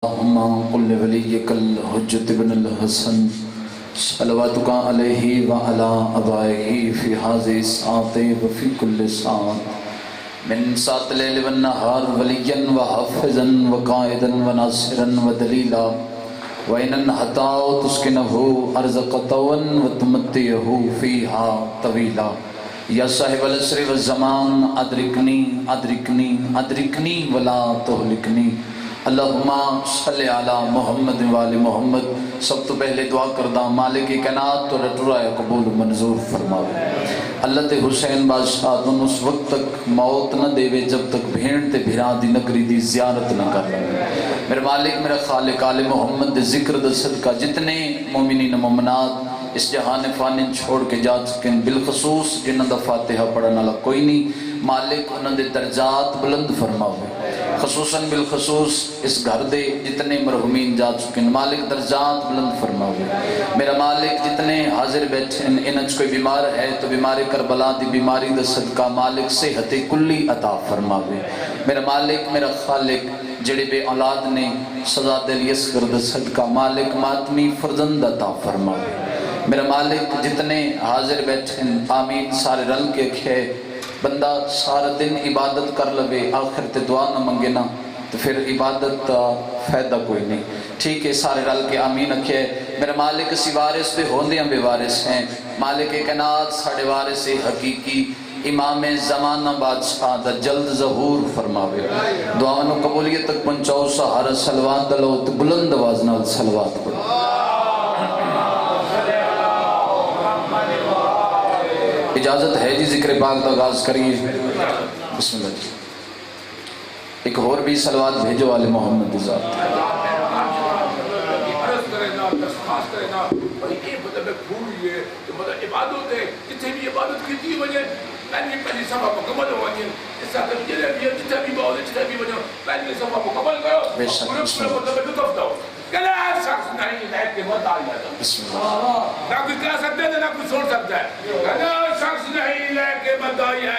اللهم قل لوليك الحجة بن الحسن صلواتك عليه وعلى آبائه في هذه الساعة وفي كل ساعة من ساعة الليل والنهار وليا وحافظا وقائدا وناصرا ودليلا وإن حتى تسكنه أرزق طوا وتمتعه فيها طويلا یا صاحب العصر والزمان ادرکنی ادرکنی ادرکنی ولا تہلکنی اللہم صلی علی محمد وآل محمد۔ سب تو پہلے دعا کردہ مالک کائنات تو رٹرائے قبول منظور فرماوے۔ اللہ تے حسین بادشاہ دن اس وقت تک موت نہ دے وے جب تک بھین تے بھرا دی نگری دی زیارت نہ کر لے۔ میرے مالک میرا خالق آل محمد دے ذکر دے صدقہ جتنے مومنین مومنات اس جہان فانی چھوڑ کے جا سکیں، بالخصوص جنہاں دا فاتحہ پڑھنا لگا کوئی نہیں، مالک انہاں دے درجات بلند فرماوے۔ خصوصاً بالخصوص اس گھر دے جتنے مرحومین جا چکے ہیں، مالک درجات بلند فرماوے۔ میرا مالک جتنے حاضر بیٹھے ہیں، انہاں کوئی بیمار ہے تو بیمار کربلا دی بیماری دا صدقہ مالک صحت کلی عطا فرماوے۔ میرا مالک میرا خالق جڑے بے اولاد نے سزا دلی اصغر دا صدقہ مالک ماتمی فرزند عطا فرماوے۔ میرا مالک جتنے حاضر بیٹھے ہیں آمین سارے رل کے کھے، بندہ سارا دن عبادت کر لوے آخر تے دعا نہ منگے نا تو پھر عبادت کا فائدہ کوئی نہیں، ٹھیک ہے سارے رل کے آمین اکھے۔ میرا مالک اسی وارث دے ہوندیاں بے وارث ہیں، مالک کائنات ساڑے وارث حقیقی امام زمانہ بادشاہ دا جلد ظہور فرماوے۔ دعاوں قبولیت تک پہنچاؤ سہارا صلوات دلو تو بلند آواز نال صلوات پڑھو۔ اجازت ہے جی ذکر پاک کا آغاز کریے، بسم اللہ جی۔ ایک اور بھی صلوات بھیجو والے محمد ذات۔ عبادت ہے جتنے بھی عبادت کی تھی وجہ پہلی صفحہ مکمل ہو گئی، اس کا جتنے بھی جتنے بھی باؤ جتنے بھی وجہ پہلی صفحہ مکمل کرو، پورے مطلب لطف دو کلا شخص نہیں ہے کہ مت آ جاتا، نہ کوئی کہہ سکتے ہیں نہ کوئی سن سکتا ہے، کلا شخص نہیں ہے کہ مت آئی ہے،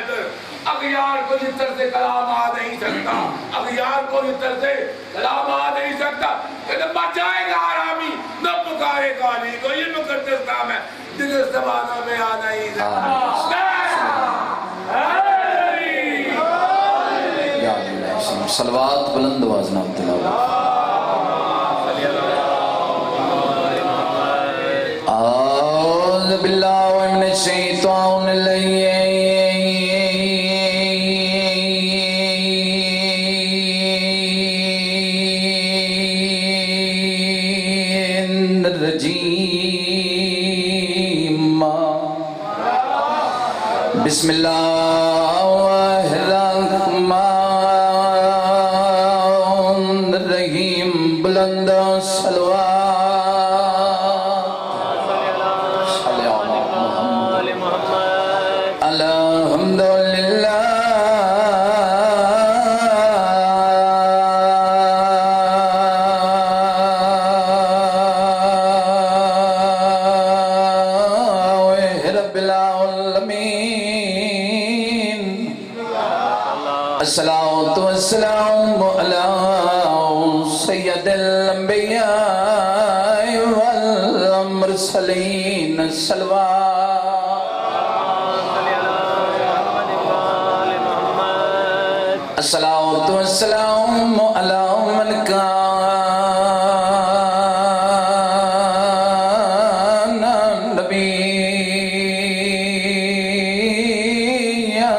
اغیار کو اس طرح سے کلام آ نہیں سکتا، اغیار کو اس طرح سے کلام آ نہیں سکتا، کہ نہ بچائے گا آرامی نہ پکارے گا علی کو، یہ مقدس نام ہے دل اس زمانہ میں آ نہیں سکتا۔ صلوات بلند آواز نال تلاوت۔ اعوذ باللہ من الشیطان الرجیم، بسم اللہ الرحمن الرحیم، بلند صلوات الصلاة والسلام على سيد الأنبياء والمرسلين، الصلاة والسلام على من كان نبيا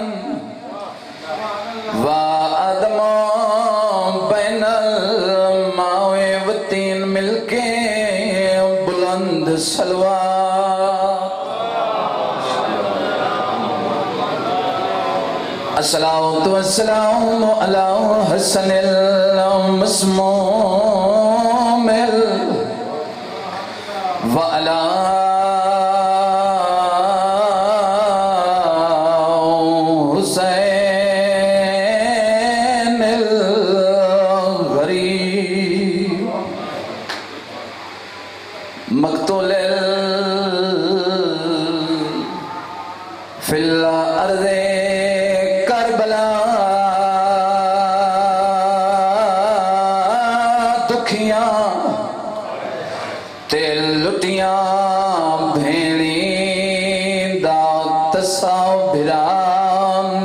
وآدم بین الماء والطین، مل کے بلند صلوات۔ الصلاة والسلام على حسن المسموم وعلى مقتول فی الارض کربلا، دکھی لٹیاں تے لٹیاں بھیڑی دا تصاویرا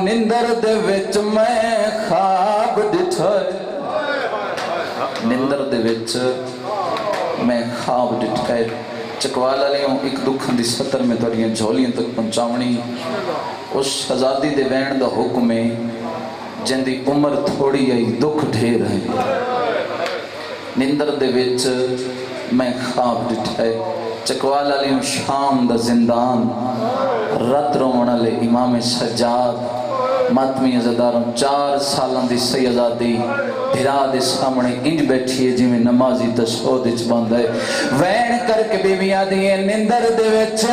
نندر دے وچ میں خواب ڈٹھا نندر دے وچ میں خواب ڈٹھا چکوالا لیوں ایک دکھن دی سطر میں توڑیاں جھولیاں تک پہنچاونی اس شہزادی دے وین دا حکم ہے جن دی عمر تھوڑی آئی دکھ ڈھیر ہے نندر دے وچ میں خواب ڈٹھا چکوالا لیوں شام دا زندان رات رومن والے امام سجاد ماتمی عزداروں 4 سالوں دی سیدادی بھرا دے سامنے انج بیٹھی ہے جی میں نمازی تشہود اچ بند ہے وین کر کے بی بی آدھی ہے نندر دے وچ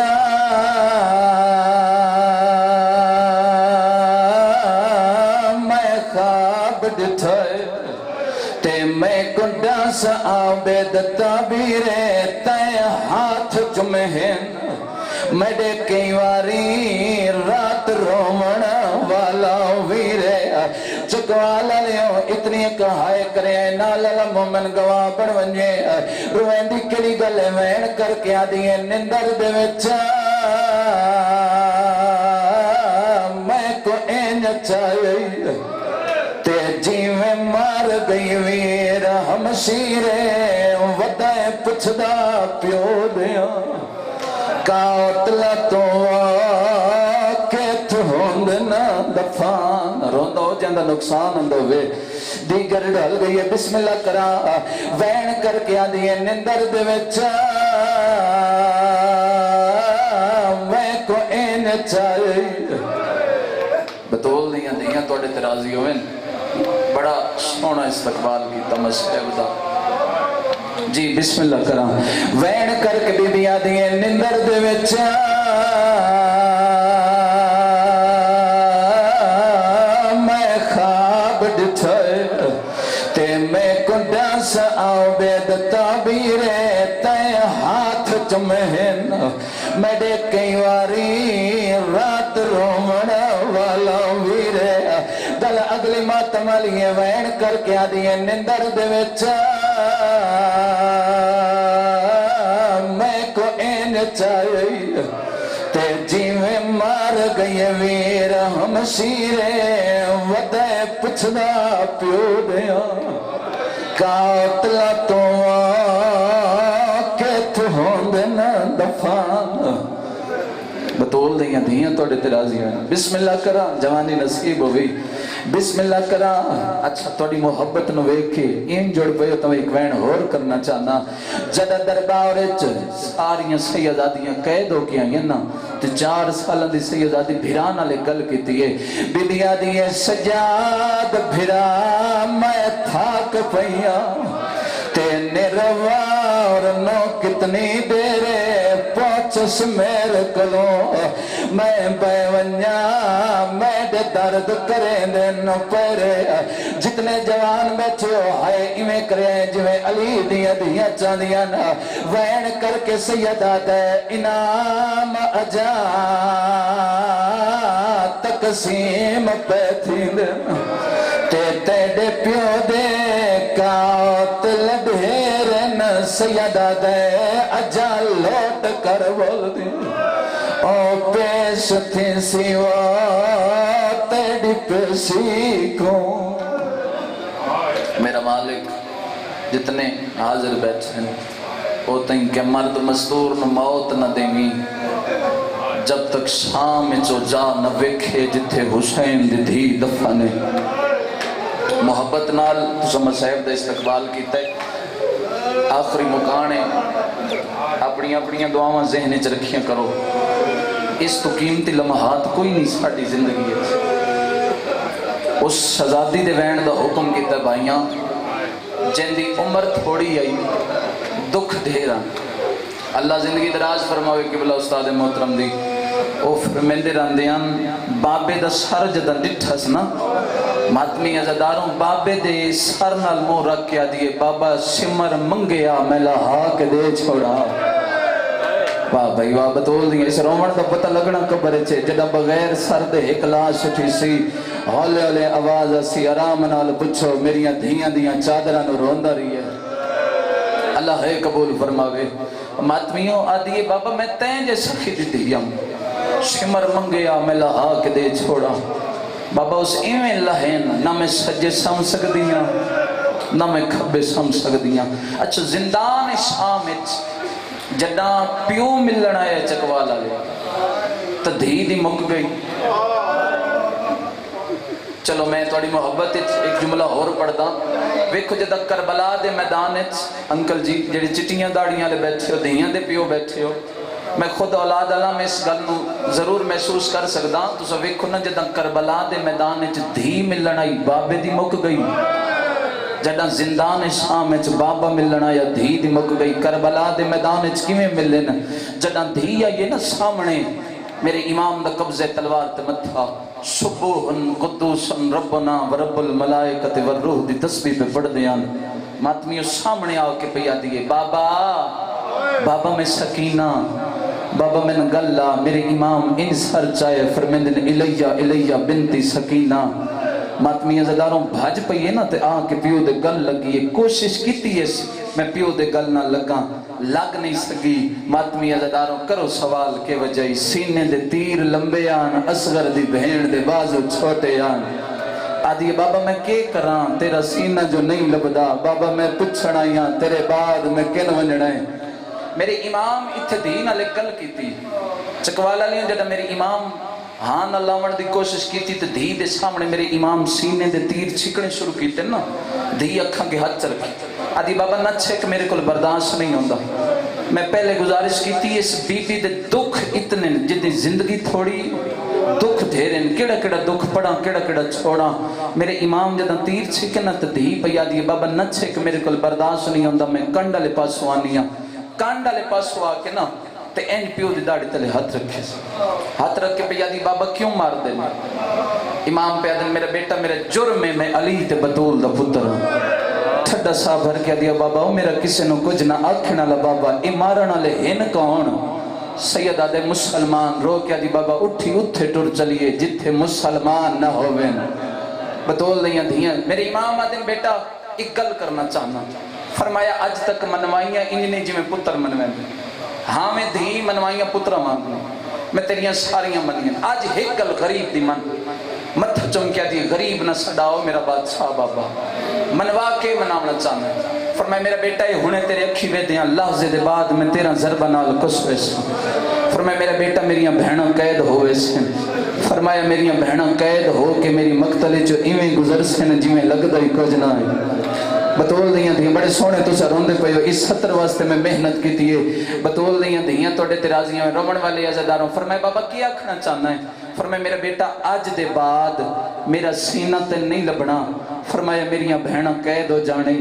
میں خواب ڈٹھا تے میں کنڈا سا عابد تعبیرے تے ہاتھ جمہن میڈے کئی واری رات رومن والا ویرے چکوالا لیوں اتنی کہائے کرے نالا مومن گواہ بڑھ ونجے روین دی کلی گلے وین کر کے آدھی ہے نندر دے وچا میں کو اینج چاہیے تے جی میں مار گئی ویر ہمشیرے ودائے پچھدا پیو دیا کاؤتلا تو آکت ہوندنا دفان روندہ ہو جاندہ نقصان اندو وے دیگر ڈھل گئی ہے بسم اللہ کرا وین کر کے آدھی ہے نندر دے وچا میں کو این چاہیے بطول دیاں دیاں توڑے ترازی ہوئن بڑا سونا استقبال کی تمشہ دا جی بسم اللہ کرا وین کر کے بی بی آدھی ہے نندر دے وچا میں خواب ڈٹھا تے میں کنڈا سا عابد تعبیرے تے ہاتھ چمہن میڈے کئی واری رات رومن والا ویرے دل اگلی ماتم علی وین کر کے آدھی ہے نندر دے وچا میں کو این چاہیے تے جی میں مار گئی ویر ہمشیرے ودائے پچھدا پیو دیا قاتلہ تو آکت ہوندنا دفان بطول دیاں دیاں توڑے ترازی ہیں بسم اللہ کرا جوانی نصیب ہوئی بسم اللہ کرا اچھا توڑی محبت نو ویکھے این جوڑ پہو تو ایک وین ہور کرنا چاہنا جدہ دربارچ ساریاں سیدادیاں قید ہو گیا ہیں نا تے 4 سالہ دی سیدادی بھرانا لے گل کی دیئے بی بی آدھی ہے سجاد بھرا میں تھاک پہیا تے نروار نو کتنی دیرے پوچس میرے کلو میں بیونیا میں دے درد کریں دے نو پیرے جتنے جوان بیٹھے ہو ہائے ایمیں کریں جویں علی دیاں دیاں چاندیاں نا وین کر کے سیدہ دے انعام اجا تقسیم پیتھیں دے تیڑے پیو دے قاتل ڈھیرن سیدہ دے اجا لوٹ کر بول دی او پیش تھی سیوا تیڑی پیشی کو میرا مالک جتنے حاضر بیٹھے ہیں وہ تین کہ مرد مزدور نو موت نہ دیں گی جب تک شام چو جا نہ ویکھے جتھے حسین دی دھی دفنے محبت نال سمر صاحب دا استقبال کیتا ہے آخری مکانے اپنی دعاواں ذہن چ رکھیاں کرو اس تو قیمتی لمحات کوئی نہیں ساڑی زندگی ہے اس شہزادی دے وین دا حکم کیتا ہے بھائیاں جن دی عمر تھوڑی آئی دکھ دھیرا اللہ زندگی دراز فرماوے قبلہ استاد محترم دی او فرمیندے راندیاں بابے دا سر جدن ڈٹھس نا ماتمی عزداروں بابے دے سر نال مو رکھ کے دیئے بابا سمر منگیا میں لہا کے دے چھوڑا واہ بھائی واہ بطول دیئے اس رومن دا پتہ لگنا کبرے چھے جڑا بغیر سر دے ایک لاش اٹھی سی ہولے ہولے آواز اسی آرام نال پچھو میریاں دھیاں دیاں چادرہ نو روندہ رہی ہے اللہ ہے قبول فرماوے ماتمیوں آدھیے بابا میں تین جے سخی دی دیم شمر منگیا میں لہا کے دے چھوڑا بابا اس ایویں لہین نہ میں سجے سم سکدیاں نہ میں کھبے سم سکدیاں اچھا زندان شام جڈا پیو ملنا ہے چکوالا لے تو دھی دی مک گئی چلو میں توڑی محبت ایک جملہ اور پڑھتا ویکھو جدہ کربلا دے میدان انکل جی جڑی چٹیاں داڑیاں لے بیٹھے ہو دھیاں دے پیو بیٹھے ہو میں خود اولاد اللہ میں اس گل نو ضرور محسوس کر سکدا تو سو ویکھو نا جدہ کربلا دے میدان دھی ملنا ہی بابے دی مک گئی جدہ زندان شام بابا ملنا یا دھی دی مک گئی کربلا دے میدان کیویں ملن جدہ دھی آئیے نا سامنے میرے امام دا قبضہ تلوار تے متھا سبوحن قدوسن ربنا ورب الملائکت والروح دی تسبیح پہ پڑھ دیان ماتمیوں سامنے آو کے پیا دیئے بابا بابا میں سکینہ بابا میں نگلہ میرے امام ان سر چاہے فرمیندن الیہ بنتی سکینہ ماتمیاں زداروں بھاج پئیے نا تے آن کے پیو دے گل لگیے کوشش کیتی ہے میں پیو دے گل نہ لگا لگ نہیں سکی ماتمیاں زداروں کرو سوال کے وجہ سینے دے تیر لمبے آن اصغر دی بہن دے بازو چھوٹے آن آدھی بابا میں کے کران تیرا سینہ جو نہیں لبدا بابا میں پچھڑائیاں تیرے بعد میں کن ونجڑائیں میرے امام اتھے دین علی گل کی تھی چکوالا لیوں جڑا میرے امام ہاں نہ لاؤن دی کوشش کی تھی تو دھی دے سامنے میرے امام سینے دے تیر چھکنے شروع کی تھے نا دھی اکھاں کے ہاتھ چرکی آدھی بابا نہ چھک میرے کل برداشت نہیں ہوندہ میں پہلے گزارش کی تھی اس بی بی دے دکھ اتنے جتنی زندگی تھوڑی دکھ دھیرن کیڑا کیڑا دکھ پڑا کیڑا کیڑا چھوڑا میرے امام جدہ تیر چھکنا تو دھی پہ یادی بابا نہ چھک میرے کل برداشت نہیں ہوندہ میں کنڈا لے پاسو آنیاں کنڈا لے پاسو آ کے نا تے این پیو دی داڑی تلے ہاتھ رکھے ہاتھ رکھ کے پہ یادی بابا کیوں مار دینا امام پہ یادن میرا بیٹا میرے جرم میں علی تے بطول دا پتر ٹھڈا سا بھر کے دیا بابا میرا کسی نو کچھ نہ آکھنا لے بابا امارنا لے ہن کون سید آدھے مسلمان رو کیا دی بابا اٹھی اتھے ٹر چلیے جتھے مسلمان نہ ہووین بطول دیاں دھیاں میرے امام آدھے بیٹا ایک گل کرنا چاہنا فرمایا آج تک منوائیاں انجنے جی میں پتر منوائیں ہاں میں دھی منوائیاں پترہ مانگوں میں تیریاں ساریاں منیاں آج ایک گل غریب دی من مت چونکیا دی غریب نہ سڑاؤ میرا بادشاہ بابا منوا کے مناونا چاہنا فرمایا میرا بیٹا یہ ہونے تیرے اکھی وے دیاں لحظے دے بعد میں تیرا ضربہ نال کسوے سے فرمایا میرا بیٹا میریاں بہنوں قید ہوئے سے فرمایا میریاں بہنوں قید ہو کے میری مقتلے جو ایویں گزر سے نہ جی میں لگ دائی کچھ نہ ہے بطول دیاں دھیاں بڑے سونے تو سا روندے پہ اس خطر واسطے میں محنت کی تھی بطول دیاں دھیاں توڑے ترازیاں میں رومن والے عزداروں فرمائے بابا کیا کھنا چاہنا ہے فرمائے میرا بیٹا آج دے بعد میرا سینہ تے نہیں لبنا فرمایا میریاں بہنہ قید ہو جانے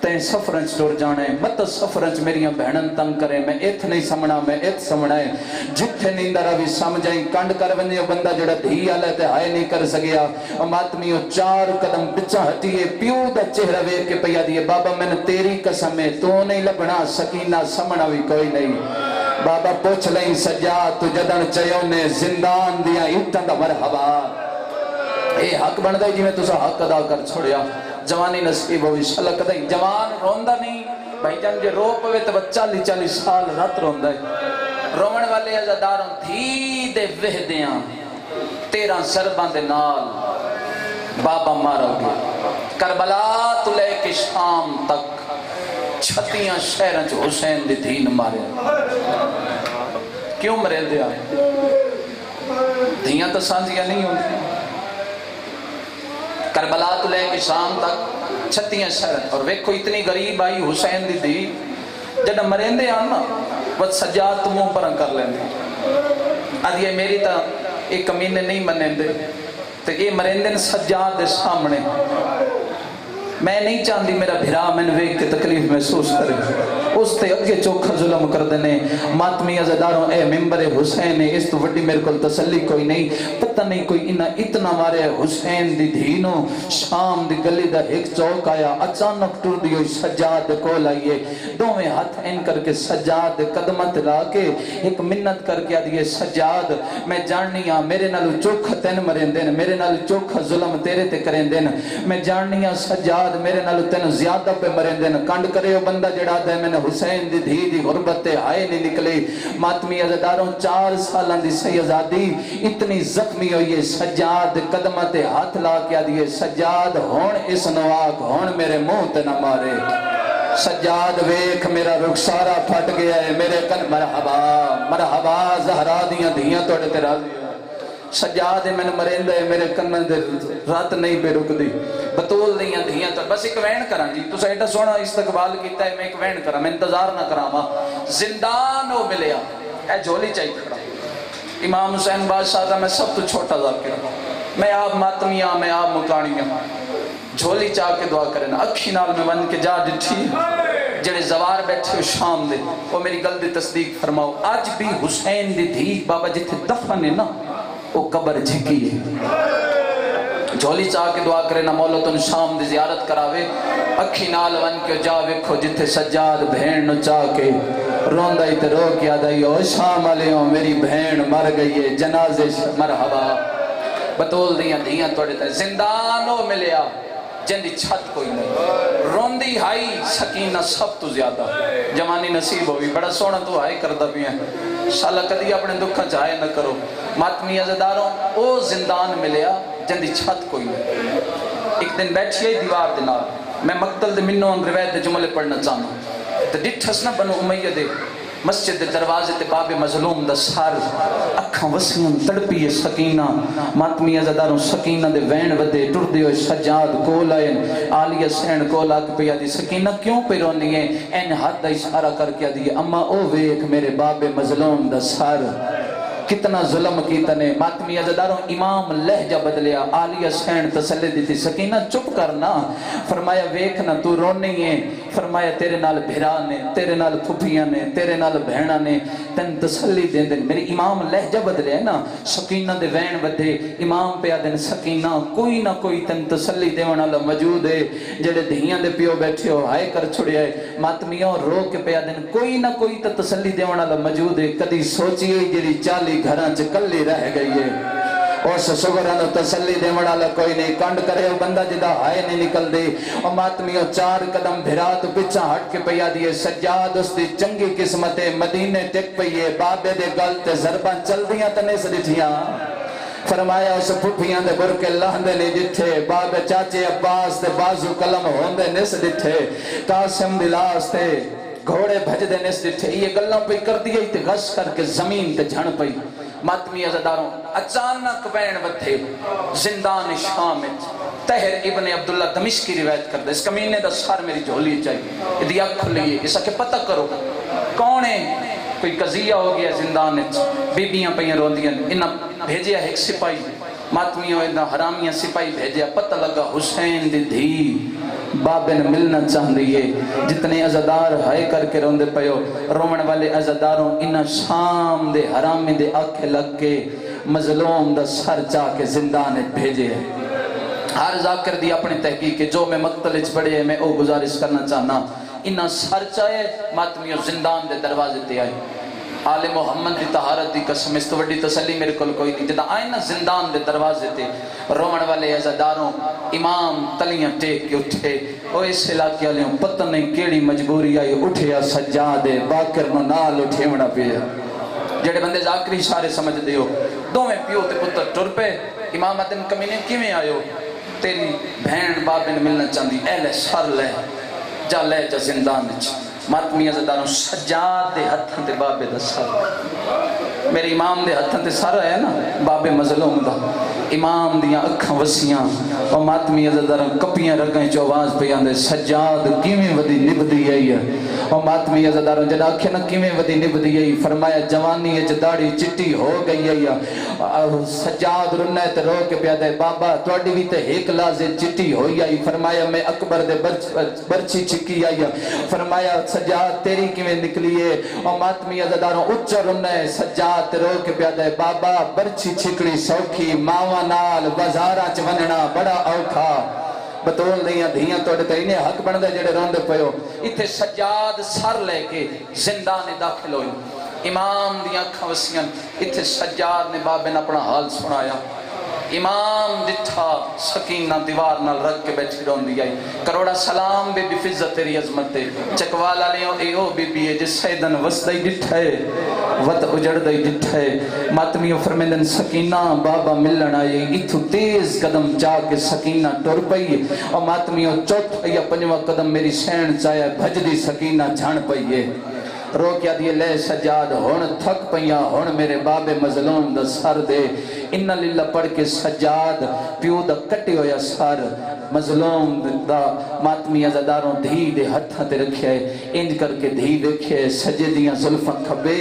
تین سفرنچ ٹور جانے مت سفرنچ میریاں بہنن تنگ کرے میں ایتھ نہیں سمنا میں ایتھ سمنا ہے جتھے نیندرہ بھی سمجھائیں کنڈ کر بندے بندہ جڑا دھی آلہ تے ہائے نہیں کر سگیا ماتمیوں 4 قدم پچھا ہٹیے پیو دا چہرہ وے کے پیا دیئے بابا میں نے تیری قسم ہے تو نہیں لبنا سکینہ سمنا بھی کوئی نہیں بابا پوچھ لیں سجاد تو جدن چیوں نے زندان دیا انتن دا مرحبا اے حق بن دائی جی میں تسا حق ادا کر چھوڑیا جوانی نصیب ہوئی شلق دائی جوان روندہ نہیں بھائی جان جے رو پوے تو 40 سال رات روندہ ہے رومن والے عزداروں تھی دے وحدیاں 13 ضربان دے نال بابا مارا گیا کربلا تو لے کے شام تک 36 شہرن جو حسین دی دین مارے کیوں مرے دیا دھیاں تو سانزیاں نہیں ہوندی کربلا تو لے کے شام تک 36 شہرن اور ویکھو اتنی غریب آئی حسین دی دی جڑا مرین دے آنا وہ سجاد تو منہ پرن کر لیں دے آدھ یہ میری تا ایک کمینے نہیں منین دے تو یہ مرین دے سجاد دے سامنے میں نہیں چاندی میرا بھرا میں نے ویک کے تکلیف محسوس کرے اس تے اگے چوکھا ظلم کر دینے ماتمی عزداروں اے ممبر حسین اس تو وڈی میرے کو تسلی کوئی نہیں پتہ نہیں کوئی انہاں اتنا مارے حسین دی دھینوں شام دی گلی دا ایک چوک آیا اچانک ٹر دی ہوئی سجاد دے کول آئیے دوویں ہاتھ این کر کے سجاد دے قدمت لا کے ایک منت کر کے آدھیے سجاد میں جاننی ہاں میرے نالو چوکھا تین مرین دین میرے نالو چوکھا ظلم تیرے تے کریں دین میں جاننی ہاں سجاد میرے نالو تین زیادہ پہ مرین دین کنڈ کرے ہو بندہ جڑا دے میں نے حسین دی دھی دی غربت تے آئے نہیں نکلی ماتمی عزداروں 4 سالان دی سی آزادی اتنی زخمی ہوئی ہے سجاد قدمت ہاتھ لا کے آدھیے سجاد ہون اس نواق ہون میرے منہ تے نہ مارے سجاد ویکھ میرا رخسارا پھٹ گیا ہے میرے کن مرحبا مرحبا زہرا دیاں دھیاں توڑے تے راضی سجاد میں نے مرین دے میرے کنن دے رات نہیں بے رک دی بطول دیاں دھیاں تو بس ایک وین کران جی تو سیٹا سونا استقبال کیتا ہے میں ایک وین کران میں انتظار نہ کراما زندان ہو ملیا اے جھولی چاہی پکڑا امام حسین بادشاہ دا میں سب تو چھوٹا ذاکر میں آپ ماتمیاں میں آپ مکانیاں جھولی چاہ کے دعا کرنا اکھی نال میں من کے جا ڈٹھی جڑے زوار بیٹھے ہو شام دے وہ میری گل دی تصدیق فرماؤ آج بھی حسین دی دھی بابا جتھے دفن ہے نا وہ قبر جھکی ہے جھولی چاہ کے دعا کرنا مولا تن شام دی زیارت کراوے اکھی نال ون کے جا ویکھو جتھے سجاد بہن نو چاہ کے روندہ ہی تے رو کیا دائی او شام علیوں میری بہن مر گئی ہے جنازے مرحبا بطول دیاں دیاں توڑے تے زندانوں ملیا جن دی چھت کوئی نہیں روندی ہائی سکینہ سب تو زیادہ جوانی نصیب ہوئی بڑا سونا تو ہائی کردہ بھی ہیں شاءاللہ کدی اپنے دکھا جائے نہ کرو ماتمی عزداروں او زندان ملیا جن دی چھت کوئی نہیں ایک دن بیٹھئے دیوار دنال میں مقتل دے منوں روایت دے جملے پڑھنا چاہنا تو ڈٹھس نہ بنو امیہ دے مسجد دے دروازے تے باب مظلوم دا سار اکھاں وسیاں تڑپی سکینہ ماتمی عزداروں سکینہ دے وین ودے ٹر دے ہوئے سجاد کول آئے آلیہ سین کول آکے پہ یادی سکینہ کیوں پہ رونی ہے این حد دا اشارہ کر کے یادی اما او ویک میرے باب مظلوم دا سار کتنا ظلم کیتا نے ماتمی عزداروں امام لہجہ بدلیا آلیہ سین تسلی دیتی سکینہ چپ کرنا فرمایا ویکھنا تو رونی ہے فرمایا تیرے نال بھرا نے تیرے نال پھپیاں نے تیرے نال بہنہ نے تن تسلی دین دن میری امام لہجہ بدلیا ہے نا سکینہ دے وین بدے امام پہ آدن سکینہ کوئی نہ کوئی تن تسلی دیونا اللہ موجود ہے جڑے دھیاں دے پیو بیٹھے ہو ہائے کر چھڑیا ہے ماتمیوں رو کے پہ آدن کوئی نہ کوئی تن تسلی دیونا اللہ موجود ہے کدی سوچیے جڑی 40 گھران چکلی رہ گئی ہے اس شگرانو تسلی دے مڑالا کوئی نہیں کنڈ کرے وہ بندہ جدہ آئے نہیں نکل دے اور ماتمیوں 4 قدم بھرا تو پچھا ہٹ کے پیا دیئے سجاد اس دی چنگی قسمت مدینے ٹک پئیے بابے دے گلتے ضربان چل دیاں تنے سے دٹھیاں فرمایا اس پھپیاں دے برکے لہندے نہیں جتھے باب چاچے عباس دے بازو قلم ہوندے نس دٹھے قاسم دلاس تے گھوڑے بھج دے نس دٹھے یہ گلوں پہ کر دیئے تے غش کر کے زمین تے جھن پئی ماتمی عزداروں اچانک بین بدھے زندان شامت تہر ابن عبداللہ دمشقی روایت کر دے اس کمینے دا سار میری جھولی چاہیے ادھی آنکھ کھلیے اسا کے پتہ کرو کون ہے کوئی قضیہ ہو گیا زندان بیبیاں پہیاں روندیاں انہاں بھیجیا ایک سپاہی ماتمیوں انہاں حرامیاں سپاہی بھیجیا پتہ لگا حسین دی دھی بابے نے ملنا چاہن دیئے جتنے عزدار ہائے کر کے روندے پہو رومن والے عزداروں انہاں شام دے حرامی دے آنکھیں لگ کے مظلوم دا سر چاہ کے زندان بھیجے ہر ذاکر دی اپنی تحقیق جو میں مقتل اچ پڑے میں او گزارش کرنا چاہنا انہاں سر چاہے ماتمیوں زندان دے دروازے تے آئے آل محمد دی طہارت دی قسم اس تو وڈی تسلی میرے کل کوئی نہیں جدا آئے نا زندان دے دروازے تے رومن والے عزداروں امام تلیاں ٹیک کے اٹھے او اس علاقے والوں پتہ نہیں کیڑی مجبوری آئی اٹھیا سجاد باکر نو نال اٹھیونا پیا جڑے بندے ذاکری اشارے سمجھ دیو دوویں پیو تے پتر ٹر پے امام ادم کمینے کیویں آیو تیری بہن بابے نے ملنا چاہندی اے لے سر لے جا زندان وچ ماتمی عزداروں سجاد دے ہتھاں تے بابے دا سر میرے امام دے ہتھاں تے سر ہے نا بابے مظلوم دا امام دیاں اکھاں وسیاں اور ماتمی عزداروں کپیاں رگیں چو آواز پہ آندے سجاد کیویں ودی نبدی آئی ہے اور ماتمی عزاداروں جنہ آکھے نہ کیویں ودی نبدی ہے فرمایا جوانی ہے داڑھی چٹی ہو گئی ہے سجاد رنہ تے رو کے پیادہ بابا توڑی بھی تے ایک لازے چٹی ہوئی آئی فرمایا میں اکبر دے برچی چکی آئی فرمایا سجاد تیری کیویں نکلی ہے اور ماتمی عزاداروں اچھا رنہ سجاد تے رو کے پیادہ بابا برچی چھکڑی سوکھی ماوا نال بازارہ چوننا بڑا اوکھا بطول دیاں دھیاں توڑے تے انہیں حق بندے جڑے روندے پہو اتھے سجاد سر لے کے زندان داخل ہوئی امام دیاں کھوسیاں اتھے سجاد نے بابے نے اپنا حال سنایا امام دٹھا سکینہ دیوار نال رکھ کے بیٹھی رون دی آئی کروڑا سلام بی بی فضت تیری عظمت تے چکوالا لیوں اے او بی بی جس سیدن وسدائی دٹھے وط اجڑ دائی دٹھے ماتمیوں فرمیندن سکینہ بابا ملن آئی اتھو تیز قدم جا کے سکینہ ٹور پئی اور ماتمیوں چوتھ یا پنجوہ قدم میری سین چاہے بھج دی سکینہ جھان پئی رو کیا دیئے لے سجاد ہون تھک پیا ہون میرے باب مظلوم دا سر دے انہ للہ پڑھ کے سجاد پیو دا کٹی ہویا سر مظلوم دا ماتمی عزاداروں دھی دے ہتھاں تے رکھے انج کر کے دھی دیکھے سجے دیاں ظلفاں کھبے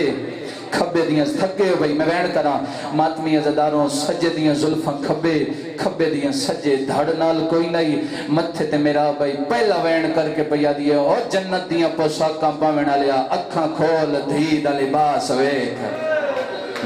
دیاں تھکے ہو بھئی میں وین کرا ماتمی عزاداروں سجے دیاں ظلفاں کھبے دیاں سجے دھڑ نال کوئی نہیں متھے تے میرا بھئی پہلا وین کر کے پیا دیئے اور جنت دیاں پوشاکاں پاویں لیا اکھاں کھول دھی دا لباس ویکھ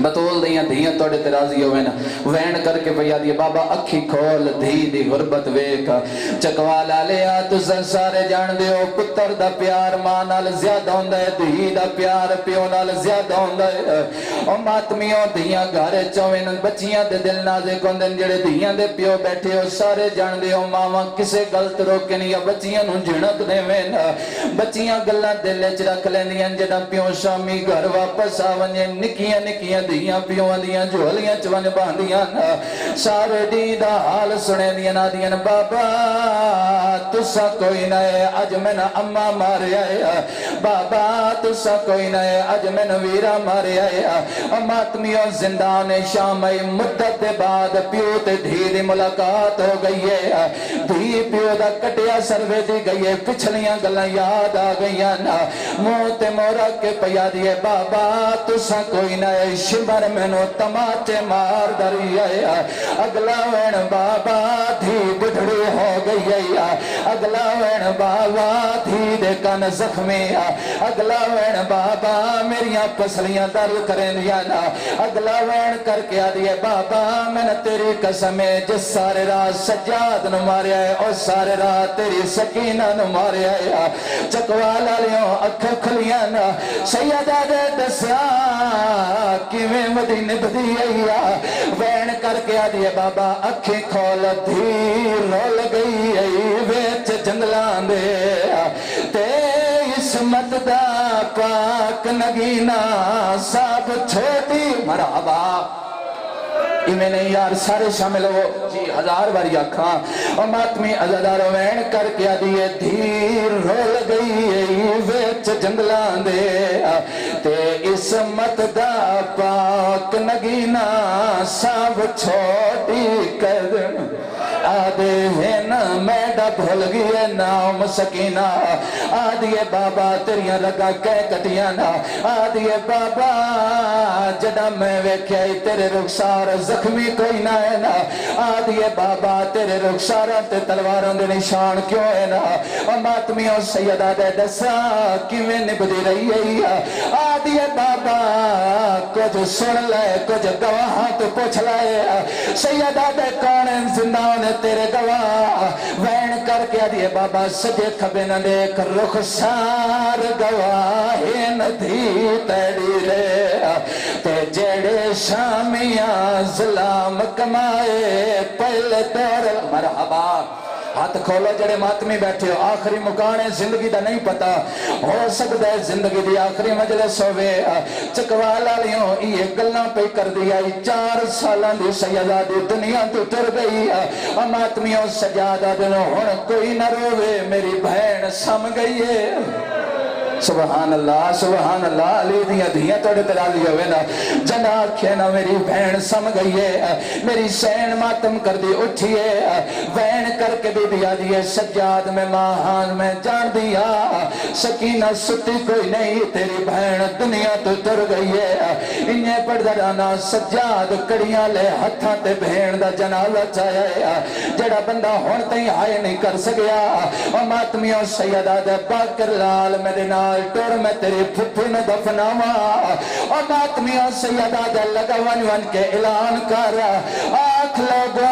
بطول دیاں دھیاں توڑے تے راضی ہوئے نا وین کر کے پیا دیئے بابا اکھی کھول دھی دی غربت ویکھا چکوالا لیا تو سارے جان دیو پتر دا پیار ماں نال زیادہ ہوندہ ہے دھی دا پیار پیو نال زیادہ ہوندہ ہے اور ماتمیوں دھیاں گھارے چوین بچیاں دے دل نازے کندن جڑے دھیاں دے پیو بیٹھے ہو سارے جان دیو ماما کسے غلط روکے نہیں بچیاں نوں جھنک دے وین بچیاں گلاں دل وچ رکھ لیندیاں جڑا پیو شامی گھر واپس آونجے نکیاں دیاں پیوان دیاں جھولیاں چوان باندیاں سارے دی دا حال سنے دیاں نا دیاں بابا تسا کوئی نئے اج میں نا اممہ مارے آیا بابا تسا کوئی نئے اج میں نا ویرہ مارے آیا ماتمیوں زندان شام مدت بعد پیو تے دھی دی ملاقات ہو گئی ہے دھی پیو دا کٹیا سروے دی گئی ہے پچھلیاں گلاں یاد آ گئیاں نا موت مورا کے پیا دیئے بابا تسا کوئی نئے شمر میں نو تماچے مار دری آیا اگلا وین بابا دھی بڑھڑی ہو گئی آیا اگلا وین بابا دھی دے کن زخمی اگلا وین بابا میریاں پسلیاں در کریں دیا نا اگلا وین کر کے آدھئے بابا میں نے تیری قسمیں جس سارے راہ سجاد نو مارے آئے اور سارے راہ تیری سکینہ نو مارے آیا چکوالا لیوں اکھا کھلیاں نا سیدہ دے دسیا کیویں مدینے بدی آئیا وین کر کے آدھئے بابا اکھیں کھول دھی رول گئی آئی ویچ جنگلان دے تے عصمت دا پاک نگینا سب چھوٹی مرحبا میں نہیں یار سارے شامل ہو جی ہزار باری آکھاں اور ماتمی عزادار وین کر کے آدھئے دھیر رول گئی ویچ جنگلان دے تے عصمت دا پاک نگینا سب چھوٹی کردن آدھے ہیں نا میڈا بھول گئے نام سکینہ آدھئے بابا تیریاں لگا کہہ کٹیاں نا آدھئے بابا جڑا میں ویکھائی تیرے رخسار زخمی کوئی نہ ہے نا آدھئے بابا تیرے رخسارہ تے تلواروں دے نشان کیوں ہے نا اور ماتمیوں سیدہ دے دسا کیویں نبدی رہی ہے آدھئے بابا کچھ سن لے کچھ گواہاں تو پوچھ لائے سیدہ دے کون زندان تیرے گواہ وین کر کے آدھئے بابا سجے کھبے نہ دیکھ رخسار گواہ ندھی تیڑی رے تے جڑے شامیاں ظلام کمائے پہلے دور مرحبا ہاتھ کھولو جڑے ماتمی بیٹھے ہو آخری مکانے زندگی دا نہیں پتا ہو سکتا ہے زندگی دی آخری مجلس ہوئے چکوالا لیوں یہ گلنا پہ کر دیا 4 سالان دی سیدہ دی دنیا تو ٹر گئی ماتمیوں سجادہ دنوں ہون کوئی نہ روے میری بہن سم گئی ہے سبحان اللہ علی دیاں دھیاں توڑے ترالی ہوئے نا جنا آکھے نا میری بہن سم گئی ہے میری سین ماتم کر دی اٹھی ہے وین کر کے بی بی آدھی ہے سجاد میں ماہان میں جان دیا سکینہ ستی کوئی نہیں تیری بہن دنیا تو تر گئی ہے انہیں پڑھ درانا سجاد کڑیاں لے ہتھاں تے بہن دا جنازہ چاہیا ہے جڑا بندہ ہون تہیں آئے نہیں کر سکیا اور ماتمیوں سیدہ دے باکر لال میرے نال ٹور میں تیری پھپھی میں دفناوا اور ماتمیوں سیدہ دے لگا ون کے اعلان کر آنکھ لگا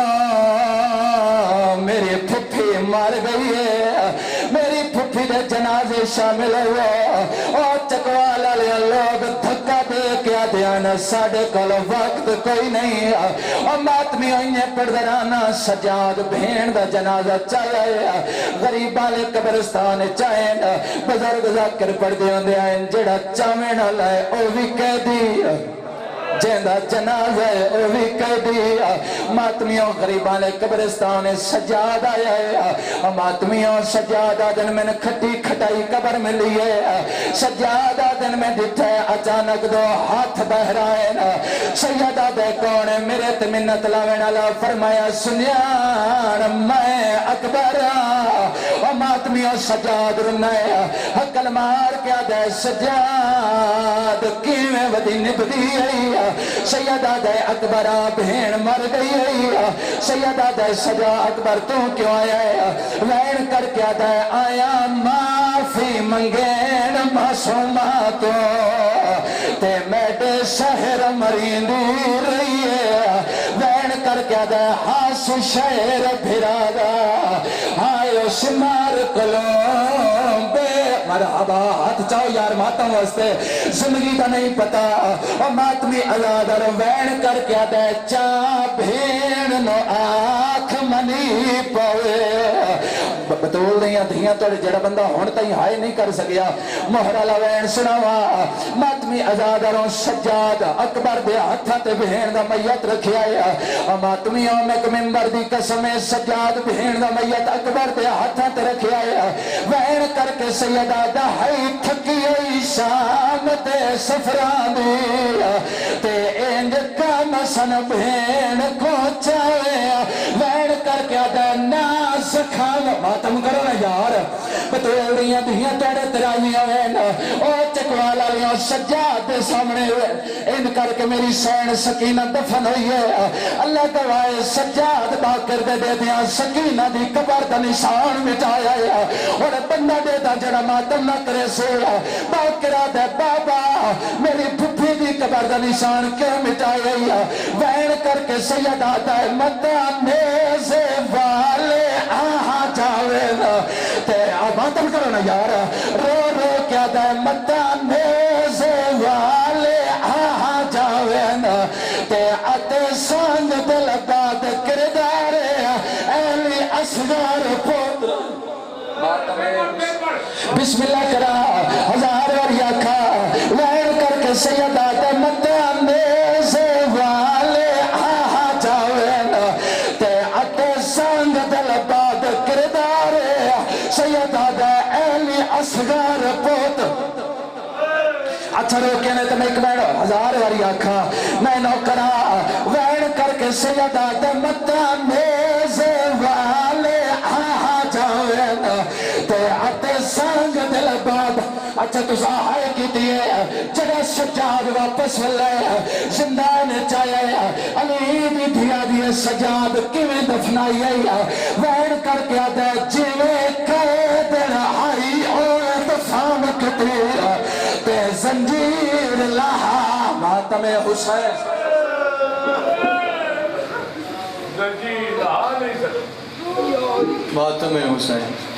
میری پھپھی مار گئی ہے میری پھپھی دے جنازے شامل ہوا اور چکوالا لیا لوگ دھکا دے کیا دیانا ساڑے کل وقت کوئی نہیں اور ماتمی انہیں پڑھ درانا سجاد بھین دا جنازہ چاہے غریب والے قبرستان چاہے بزرگ ذاکر پڑھ دے ہوں دے آئیں جڑا چاہمیں نہ لائے او بھی کہہ دی جیندہ جنازہ ہے او بھی کہہ دیا ماتمیوں غریبانے قبرستان سجاد آیا ہے ماتمیوں سجاد آدن میں نے کھٹی کھٹائی قبر میں لیے سجاد آدن میں دیتا ہے اچانک دو ہاتھ بہرائے نا سیدہ دے کونے میرے تمنت لاوین اللہ فرمایا سنیان میں اکبر اور ماتمیوں سجاد رنائے حقل مار کیا دے سجاد کیویں ودی نبدی ہے سیدہ دے اکبر بہن مر گئی ہے سیدہ دے سجا اکبر تو کیوں آیا ہے وین کر کیا دے آیا معافی منگین معصوماتوں تے میڈے شہر مرینی رہی ہے وین کر کیا دے ہاس شہر بھرادا آئیو شمار کلوں بے مرحبا ہاتھ چاہو یار ماتم واسطے زندگی دا نہیں پتا اور ماتمی ازادر وین کر کیا دے چاہ بھین نو آنکھ منی پوے بطول دیاں دھیاں توڑے جڑا بندہ ہونتا ہی ہائے نہیں کر سکیا محرالہ وین سناوا ماتمی ازادروں سجاد اکبر دے ہتھا تے بہن دا میت رکھی آیا ماتمیوں میں ممبر دی قسم سجاد بہن دا میت اکبر دے ہتھا تے رکھی آیا وین کر کے سیدہ دہائی تھکی ہوئی شام تے سفران دیا تے انج کام سن بہن کو چاہے وین کر کے دے ناس کھان ماتم کرو نا یار بطول دیاں دھیاں توڑے ترائیاں وین او چکوالا لیاں سجاد دے سامنے ہوئے ان کر کے میری سین سکینہ دفن ہوئی ہے اللہ دوائے سجاد باکر دے دیاں سکینہ دی قبر دا نشان مٹایا ہے اور بندہ دے دا جڑا ماتم نہ کرے سویا باکرہ دے بابا میری پھپھی دی قبر دا نشان کیوں مٹایا ہے وین کر کے سیدہ دے مدانے والے آہاں جاوے نا تے ماتم کرو نا یار رو رو کیا دے مدانے والے آہاں جاوے نا تے اتے سانگ دل باد کردارے اہلی اصغر پوتر بسم اللہ کرا ہزار وریا کھا وین کر کے سیدہ دے مدانے والے آہاں جاوے نا تے اتے سانگ دل باد کردارے سیدہ دے اہلی اصغر پوتر اچھا روکے نے تو میں ایک بیڑو ہزار واری آکھا میں نوکرا وین کر کے سیدہ دے مدانے والے آہاں جاوے نا تے اتے سانگ دل باد اچھا تو ساہائے کی دیئے جگہ سجاد واپس والے زندان چاہے علی دی دھیا دیئے سجاد کیویں دفنائی ہے وین کر کے دے جیوے قید رہائی اور دفام کتیر تے زنجیر لہا ماتم حسین زنجیر لہا نہیں سکتا ماتم حسین